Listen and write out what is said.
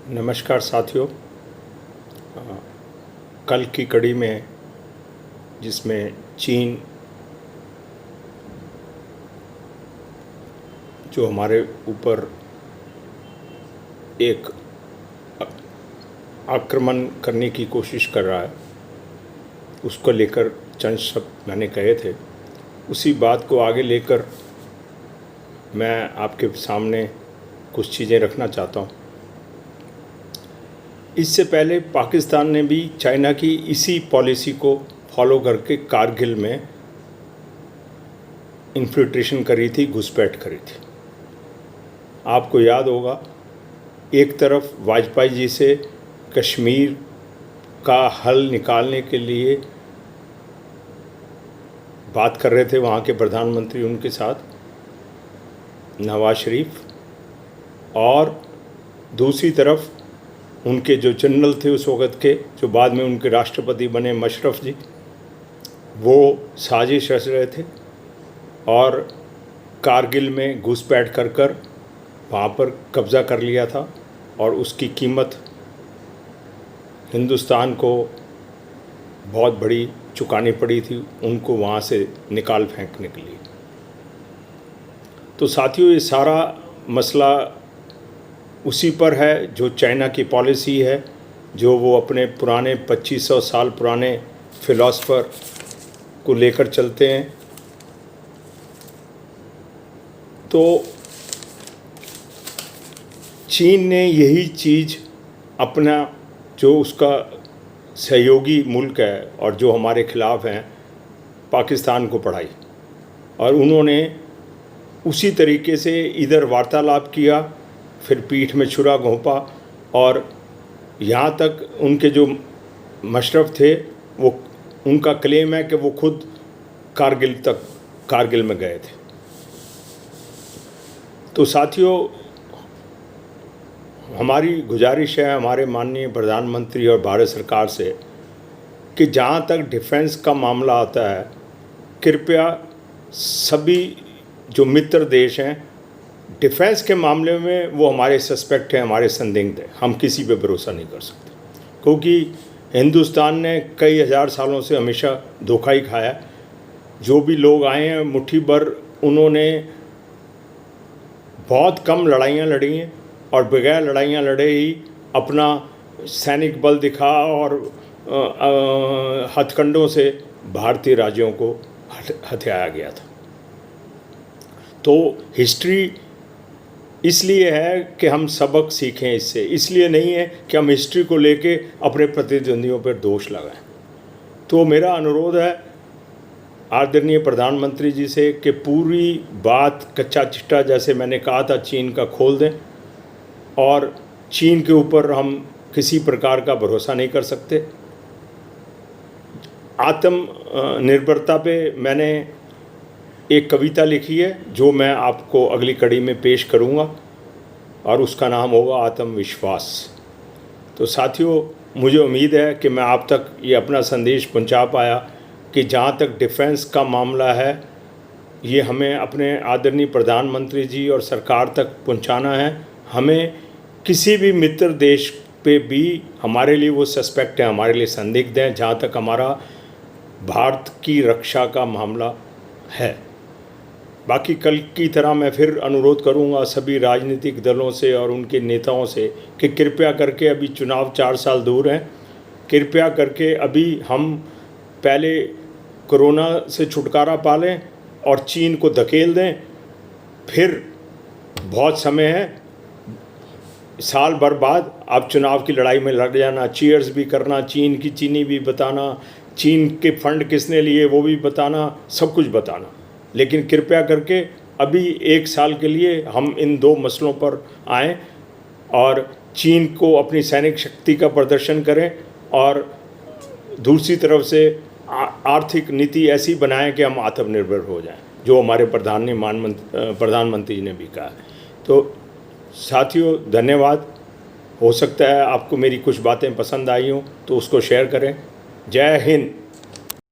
नमस्कार साथियों। कल की कड़ी में जिसमें चीन जो हमारे ऊपर एक आक्रमण करने की कोशिश कर रहा है, उसको लेकर चंद शब्द मैंने कहे थे। उसी बात को आगे लेकर मैं आपके सामने कुछ चीज़ें रखना चाहता हूँ। इससे पहले पाकिस्तान ने भी चाइना की इसी पॉलिसी को फॉलो करके कारगिल में इन्फिल्ट्रेशन करी थी, घुसपैठ करी थी। आपको याद होगा, एक तरफ वाजपेयी जी से कश्मीर का हल निकालने के लिए बात कर रहे थे वहाँ के प्रधानमंत्री उनके साथ नवाज शरीफ, और दूसरी तरफ उनके जो जनरल थे उस वक़्त के, जो बाद में उनके राष्ट्रपति बने, मशरफ जी, वो साजिश रच रहे थे और कारगिल में घुसपैठ कर वहाँ पर कब्ज़ा कर लिया था। और उसकी कीमत हिंदुस्तान को बहुत बड़ी चुकानी पड़ी थी, उनको वहाँ से निकाल फेंकने के लिए। तो साथियों, ये सारा मसला उसी पर है जो चाइना की पॉलिसी है, जो वो अपने पुराने 2500 साल पुराने फिलॉसफर को लेकर चलते हैं। तो चीन ने यही चीज़ अपना, जो उसका सहयोगी मुल्क है और जो हमारे खिलाफ़ हैं, पाकिस्तान को पढ़ाई, और उन्होंने उसी तरीके से इधर वार्तालाप किया, फिर पीठ में छुरा घोंपा, और यहाँ तक उनके जो मशरफ थे, वो उनका क्लेम है कि वो खुद कारगिल में गए थे। तो साथियों, हमारी गुजारिश है हमारे माननीय प्रधानमंत्री और भारत सरकार से कि जहाँ तक डिफेंस का मामला आता है, कृपया सभी जो मित्र देश हैं, डिफेंस के मामले में वो हमारे सस्पेक्ट हैं, हमारे संदिग्ध हैं। हम किसी पे भरोसा नहीं कर सकते, क्योंकि हिंदुस्तान ने कई हज़ार सालों से हमेशा धोखा ही खाया। जो भी लोग आए हैं, मुट्ठी भर उन्होंने बहुत कम लड़ाइयाँ लड़ी हैं, और बगैर लड़ाइयाँ लड़े ही अपना सैनिक बल दिखा, और हथकंडों से भारतीय राज्यों को हथियाया गया था। तो हिस्ट्री इसलिए है कि हम सबक सीखें इससे, इसलिए नहीं है कि हम हिस्ट्री को लेके अपने प्रतिद्वंदियों पर दोष लगाएं। तो मेरा अनुरोध है आदरणीय प्रधानमंत्री जी से कि पूरी बात कच्चा चिट्ठा, जैसे मैंने कहा था, चीन का खोल दें, और चीन के ऊपर हम किसी प्रकार का भरोसा नहीं कर सकते। आत्मनिर्भरता पे मैंने एक कविता लिखी है, जो मैं आपको अगली कड़ी में पेश करूंगा, और उसका नाम होगा आत्मविश्वास। तो साथियों, मुझे उम्मीद है कि मैं आप तक ये अपना संदेश पहुंचा पाया कि जहाँ तक डिफेंस का मामला है, ये हमें अपने आदरणीय प्रधानमंत्री जी और सरकार तक पहुंचाना है। हमें किसी भी मित्र देश पे भी हमारे लिए वो सस्पेक्ट है, हमारे लिए संदिग्ध हैं, जहाँ तक हमारा भारत की रक्षा का मामला है। बाकी कल की तरह मैं फिर अनुरोध करूंगा सभी राजनीतिक दलों से और उनके नेताओं से कि कृपया करके, अभी चुनाव 4 साल दूर हैं, कृपया करके अभी हम पहले कोरोना से छुटकारा पा लें और चीन को धकेल दें। फिर बहुत समय है, साल भर बाद आप चुनाव की लड़ाई में लड़ जाना, चीयर्स भी करना, चीन की चीनी भी बताना, चीन के फंड किसने लिए वो भी बताना, सब कुछ बताना। लेकिन कृपया करके अभी 1 साल के लिए हम इन 2 मसलों पर आएं और चीन को अपनी सैनिक शक्ति का प्रदर्शन करें, और दूसरी तरफ से आर्थिक नीति ऐसी बनाएं कि हम आत्मनिर्भर हो जाएं, जो हमारे प्रधानमंत्री ने भी कहा है। तो साथियों, धन्यवाद। हो सकता है आपको मेरी कुछ बातें पसंद आई हों, तो उसको शेयर करें। जय हिंद।